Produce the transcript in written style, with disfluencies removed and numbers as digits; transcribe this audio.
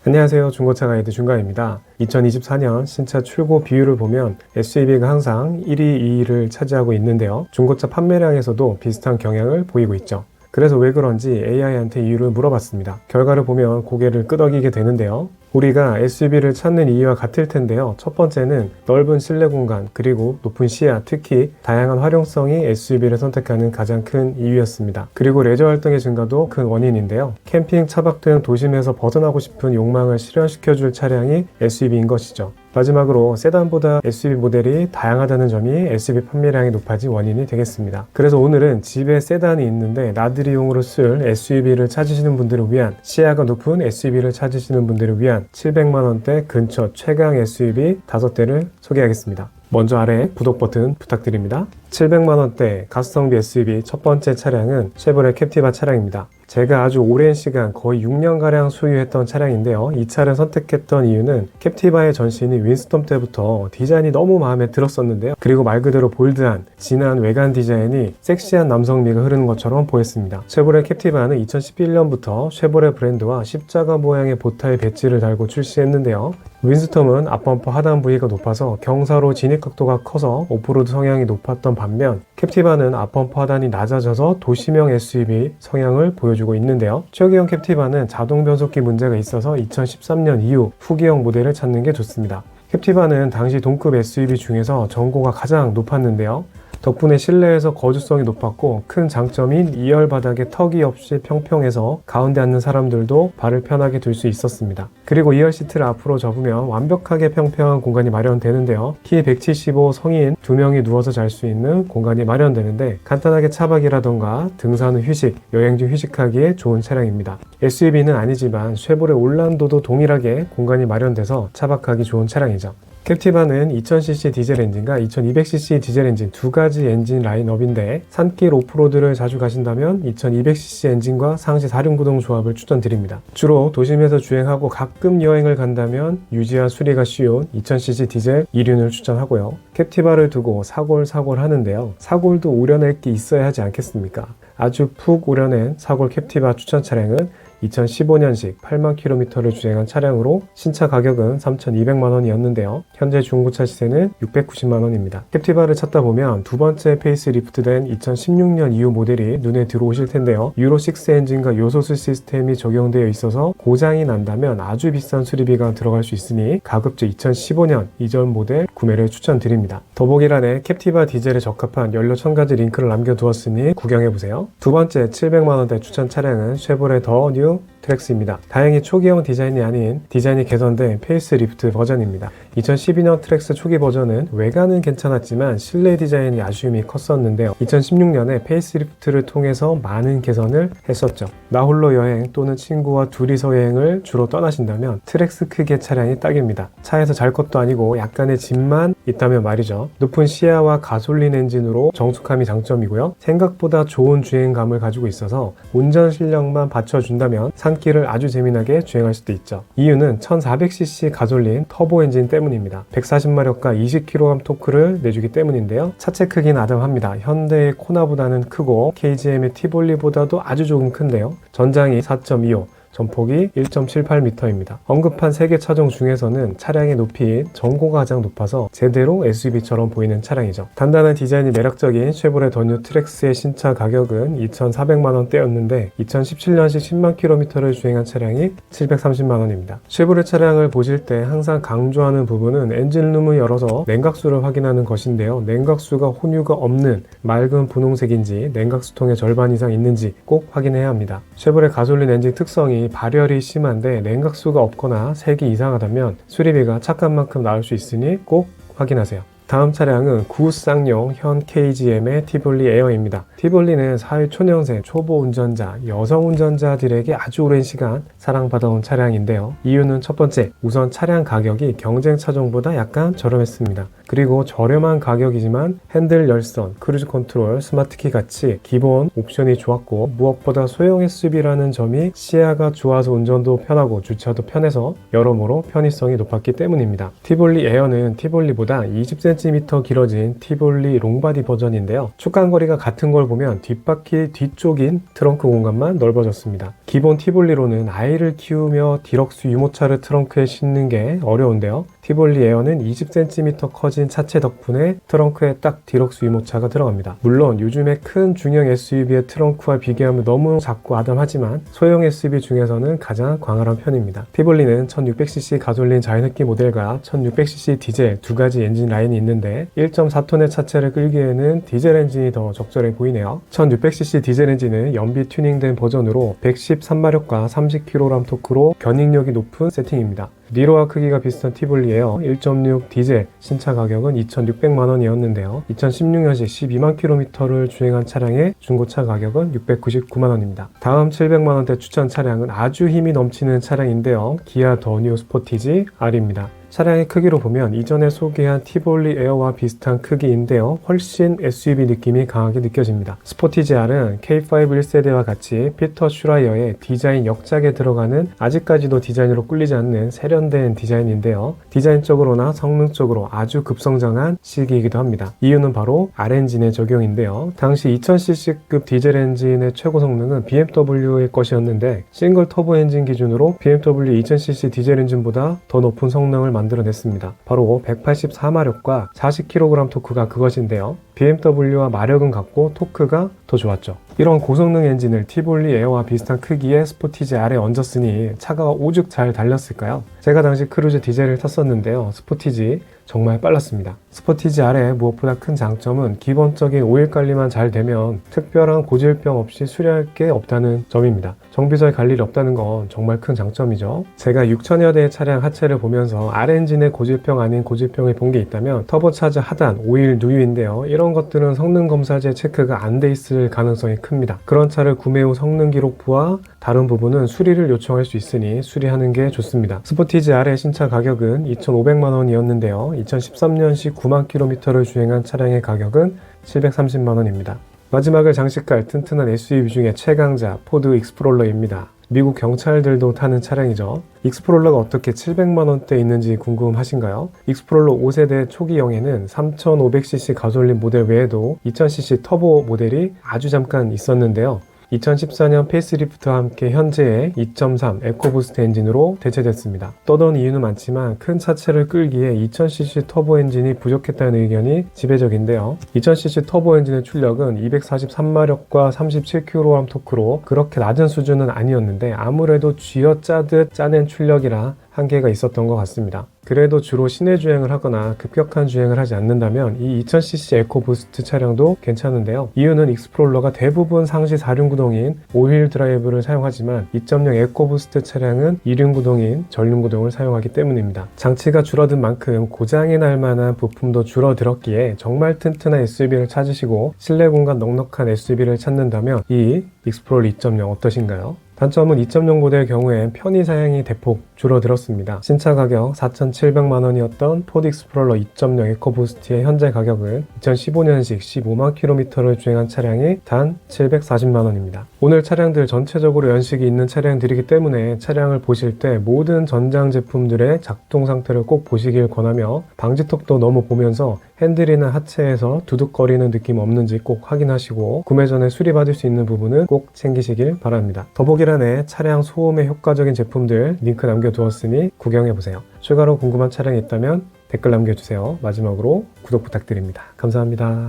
안녕하세요. 중고차 가이드 중가입니다. 2024년 신차 출고 비율을 보면 SUV가 항상 1위, 2위를 차지하고 있는데요. 중고차 판매량에서도 비슷한 경향을 보이고 있죠. 그래서 왜 그런지 AI한테 이유를 물어봤습니다. 결과를 보면 고개를 끄덕이게 되는데요. 우리가 SUV를 찾는 이유와 같을 텐데요. 첫 번째는 넓은 실내 공간, 그리고 높은 시야, 특히 다양한 활용성이 SUV를 선택하는 가장 큰 이유였습니다. 그리고 레저 활동의 증가도 큰 원인인데요. 캠핑, 차박 등 도심에서 벗어나고 싶은 욕망을 실현시켜줄 차량이 SUV인 것이죠. 마지막으로 세단보다 SUV 모델이 다양하다는 점이 SUV 판매량이 높아진 원인이 되겠습니다. 그래서 오늘은 집에 세단이 있는데 나들이용으로 쓸 SUV를 찾으시는 분들을 위한, 시야가 높은 SUV를 찾으시는 분들을 위한 700만원대 근처 최강 SUV 5대를 소개하겠습니다. 먼저 아래 구독 버튼 부탁드립니다. 700만원대 가성비 SUV 첫 번째 차량은 쉐보레 캡티바 차량입니다. 제가 아주 오랜 시간, 거의 6년가량 소유했던 차량인데요. 이 차를 선택했던 이유는 캡티바의 전신이 윈스톰 때부터 디자인이 너무 마음에 들었었는데요. 그리고 말 그대로 볼드한, 진한 외관 디자인이 섹시한 남성미가 흐르는 것처럼 보였습니다. 쉐보레 캡티바는 2011년부터 쉐보레 브랜드와 십자가 모양의 보타의 배지를 달고 출시했는데요. 윈스톰은 앞범퍼 하단 부위가 높아서 경사로 진입 각도가 커서 오프로드 성향이 높았던 반면 캡티바는 앞범퍼 하단이 낮아져서 도시명 SUV 성향을 보여주고 있는데요. 초기형 캡티바는 자동 변속기 문제가 있어서 2013년 이후 후기형 모델을 찾는 게 좋습니다. 캡티바는 당시 동급 SUV 중에서 전고가 가장 높았는데요. 덕분에 실내에서 거주성이 높았고 큰 장점인 2열 바닥에 턱이 없이 평평해서 가운데 앉는 사람들도 발을 편하게 둘 수 있었습니다. 그리고 2열 시트를 앞으로 접으면 완벽하게 평평한 공간이 마련되는데요. 키 175 성인 2명이 누워서 잘 수 있는 공간이 마련되는데 간단하게 차박이라던가 등산 후 휴식, 여행 중 휴식하기에 좋은 차량입니다. SUV는 아니지만 쉐보레 올란도도 동일하게 공간이 마련돼서 차박하기 좋은 차량이죠. 캡티바는 2000cc 디젤 엔진과 2200cc 디젤 엔진 두 가지 엔진 라인업인데 산길 오프로드를 자주 가신다면 2200cc 엔진과 상시 4륜구동 조합을 추천드립니다. 주로 도심에서 주행하고 가끔 여행을 간다면 유지와 수리가 쉬운 2000cc 디젤 2륜을 추천하고요. 캡티바를 두고 사골 하는데요. 사골도 우려낼 게 있어야 하지 않겠습니까? 아주 푹 우려낸 사골 캡티바 추천 차량은 2015년식 8만 km를 주행한 차량으로 신차 가격은 3,200만원이었는데요. 현재 중고차 시세는 690만원입니다. 캡티바를 찾다 보면 두 번째 페이스리프트된 2016년 이후 모델이 눈에 들어오실 텐데요. 유로6 엔진과 요소수 시스템이 적용되어 있어서 고장이 난다면 아주 비싼 수리비가 들어갈 수 있으니 가급적 2015년 이전 모델 구매를 추천드립니다. 더보기란에 캡티바 디젤에 적합한 연료 첨가지 링크를 남겨두었으니 구경해보세요. 두 번째 700만원대 추천 차량은 쉐보레 더 뉴 트랙스입니다. 다행히 초기형 디자인이 아닌 디자인이 개선된 페이스리프트 버전입니다. 2012년 트랙스 초기 버전은 외관은 괜찮았지만 실내 디자인이 아쉬움이 컸었는데요. 2016년에 페이스리프트를 통해서 많은 개선을 했었죠. 나 홀로 여행 또는 친구와 둘이서 여행을 주로 떠나신다면 트랙스 크기의 차량이 딱입니다. 차에서 잘 것도 아니고 약간의 짐만 있다면 말이죠. 높은 시야와 가솔린 엔진으로 정숙함이 장점이고요. 생각보다 좋은 주행감을 가지고 있어서 운전 실력만 받쳐준다면 산길을 아주 재미나게 주행할 수도 있죠. 이유는 1400cc 가솔린 터보 엔진 때문입니다. 140마력과 20kg 토크를 내주기 때문인데요. 차체 크기는 아담합니다. 현대의 코나보다는 크고 KGM의 티볼리보다도 아주 조금 큰데요. 전장이 4.25, 전폭이 1.78m입니다. 언급한 3개 차종 중에서는 차량의 높이인 전고가 가장 높아서 제대로 SUV처럼 보이는 차량이죠. 단단한 디자인이 매력적인 쉐보레 더 뉴 트랙스의 신차 가격은 2,400만원대였는데 2017년식 10만 km를 주행한 차량이 730만원입니다. 쉐보레 차량을 보실 때 항상 강조하는 부분은 엔진룸을 열어서 냉각수를 확인하는 것인데요. 냉각수가 혼유가 없는 맑은 분홍색인지 냉각수통의 절반 이상 있는지 꼭 확인해야 합니다. 쉐보레 가솔린 엔진 특성이 발열이 심한데 냉각수가 없거나 색이 이상하다면 수리비가 착한 만큼 나올 수 있으니 꼭 확인하세요. 다음 차량은 구쌍용 현 KGM의 티볼리 에어입니다. 티볼리는 사회초년생 초보 운전자, 여성 운전자들에게 아주 오랜 시간 사랑받아온 차량인데요. 이유는 첫 번째, 우선 차량 가격이 경쟁 차종보다 약간 저렴했습니다. 그리고 저렴한 가격이지만 핸들 열선, 크루즈 컨트롤, 스마트키 같이 기본 옵션이 좋았고 무엇보다 소형 SUV라는 점이 시야가 좋아서 운전도 편하고 주차도 편해서 여러모로 편의성이 높았기 때문입니다. 티볼리 에어는 티볼리보다 20cm 길어진 티볼리 롱바디 버전인데요. 축간거리가 같은 걸 보면 뒷바퀴 뒤쪽인 트렁크 공간만 넓어졌습니다. 기본 티볼리로는 아이를 키우며 디럭스 유모차를 트렁크에 싣는 게 어려운데요. 티볼리 에어는 20cm 커진 차체 덕분에 트렁크에 딱 디럭스 유모차가 들어갑니다. 물론 요즘에 큰 중형 SUV의 트렁크와 비교하면 너무 작고 아담하지만 소형 SUV 중에서는 가장 광활한 편입니다. 티볼리는 1600cc 가솔린 자연흡기 모델과 1600cc 디젤 두 가지 엔진 라인이 있는데 1.4톤의 차체를 끌기에는 디젤 엔진이 더 적절해 보이네요. 1600cc 디젤 엔진은 연비 튜닝된 버전으로 113마력과 30kg 토크로 견인력이 높은 세팅입니다. 니로와 크기가 비슷한 티볼리 에어 1.6 디젤 신차 가격은 2,600만원이었는데요. 2016년식 12만 킬로미터를 주행한 차량의 중고차 가격은 699만원입니다. 다음 700만원대 추천 차량은 아주 힘이 넘치는 차량인데요. 기아 더 뉴 스포티지 R입니다. 차량의 크기로 보면 이전에 소개한 티볼리 에어와 비슷한 크기인데요. 훨씬 SUV 느낌이 강하게 느껴집니다. 스포티지 R은 K5 1세대와 같이 피터 슈라이어의 디자인 역작에 들어가는 아직까지도 디자인으로 꿀리지 않는 세련된 디자인인데요. 디자인적으로나 성능적으로 아주 급성장한 시기이기도 합니다. 이유는 바로 R엔진의 적용인데요. 당시 2000cc급 디젤 엔진의 최고 성능은 BMW의 것이었는데 싱글 터보 엔진 기준으로 BMW 2000cc 디젤 엔진보다 더 높은 성능을 만들어냈습니다. 바로 184마력과 40kg 토크가 그것인데요. BMW와 마력은 같고 토크가 더 좋았죠. 이런 고성능 엔진을 티볼리 에어와 비슷한 크기의 스포티지 R에 얹었으니 차가 오죽 잘 달렸을까요? 제가 당시 크루즈 디젤을 탔었는데요. 스포티지 정말 빨랐습니다. 스포티지 R의 무엇보다 큰 장점은 기본적인 오일 관리만 잘 되면 특별한 고질병 없이 수리할 게 없다는 점입니다. 정비소에 갈 일이 없다는 건 정말 큰 장점이죠. 제가 6천여 대의 차량 하체를 보면서 R엔진의 고질병 아닌 고질병을 본 게 있다면 터보차저 하단, 오일 누유인데요. 이런 것들은 성능 검사제 체크가 안 돼 있을 가능성이 큽니다. 그런 차를 구매 후 성능 기록부와 다른 부분은 수리를 요청할 수 있으니 수리하는 게 좋습니다. 스포티지 R의 신차 가격은 2,500만원이었는데요. 2013년식 9만 킬로미터를 주행한 차량의 가격은 730만원입니다. 마지막을 장식할 튼튼한 SUV 중에 최강자 포드 익스플로러입니다. 미국 경찰들도 타는 차량이죠. 익스플로러가 어떻게 700만원대에 있는지 궁금하신가요? 익스플로러 5세대 초기형에는 3500cc 가솔린 모델 외에도 2000cc 터보 모델이 아주 잠깐 있었는데요. 2014년 페이스리프트와 함께 현재의 2.3 에코부스트 엔진으로 대체됐습니다. 떠도는 이유는 많지만 큰 차체를 끌기에 2000cc 터보 엔진이 부족했다는 의견이 지배적인데요. 2000cc 터보 엔진의 출력은 243마력과 37kg 토크로 그렇게 낮은 수준은 아니었는데 아무래도 쥐어짜듯 짜낸 출력이라 한계가 있었던 것 같습니다. 그래도 주로 시내 주행을 하거나 급격한 주행을 하지 않는다면 이 2000cc 에코부스트 차량도 괜찮은데요. 이유는 익스플로러가 대부분 상시 4륜구동인 5휠 드라이브를 사용하지만 2.0 에코부스트 차량은 2륜구동인 전륜구동을 사용하기 때문입니다. 장치가 줄어든 만큼 고장이 날 만한 부품도 줄어들었기에 정말 튼튼한 SUV를 찾으시고 실내 공간 넉넉한 SUV를 찾는다면 이 익스플로러 2.0 어떠신가요? 단점은 2.0 모델의 경우엔 편의 사양이 대폭 줄어들었습니다. 신차 가격 4,700만원이었던 포드 익스플로러 2.0 에코부스트의 현재 가격은 2015년식 15만 킬로미터를 주행한 차량이 단 740만원입니다. 오늘 차량들 전체적으로 연식이 있는 차량들이기 때문에 차량을 보실 때 모든 전장 제품들의 작동 상태를 꼭 보시길 권하며 방지턱도 너무 보면서 핸들이나 하체에서 두둑거리는 느낌 없는지 꼭 확인하시고 구매 전에 수리받을 수 있는 부분은 꼭 챙기시길 바랍니다. 더보기란에 차량 소음에 효과적인 제품들 링크 남겨두었으니 구경해보세요. 추가로 궁금한 차량이 있다면 댓글 남겨주세요. 마지막으로 구독 부탁드립니다. 감사합니다.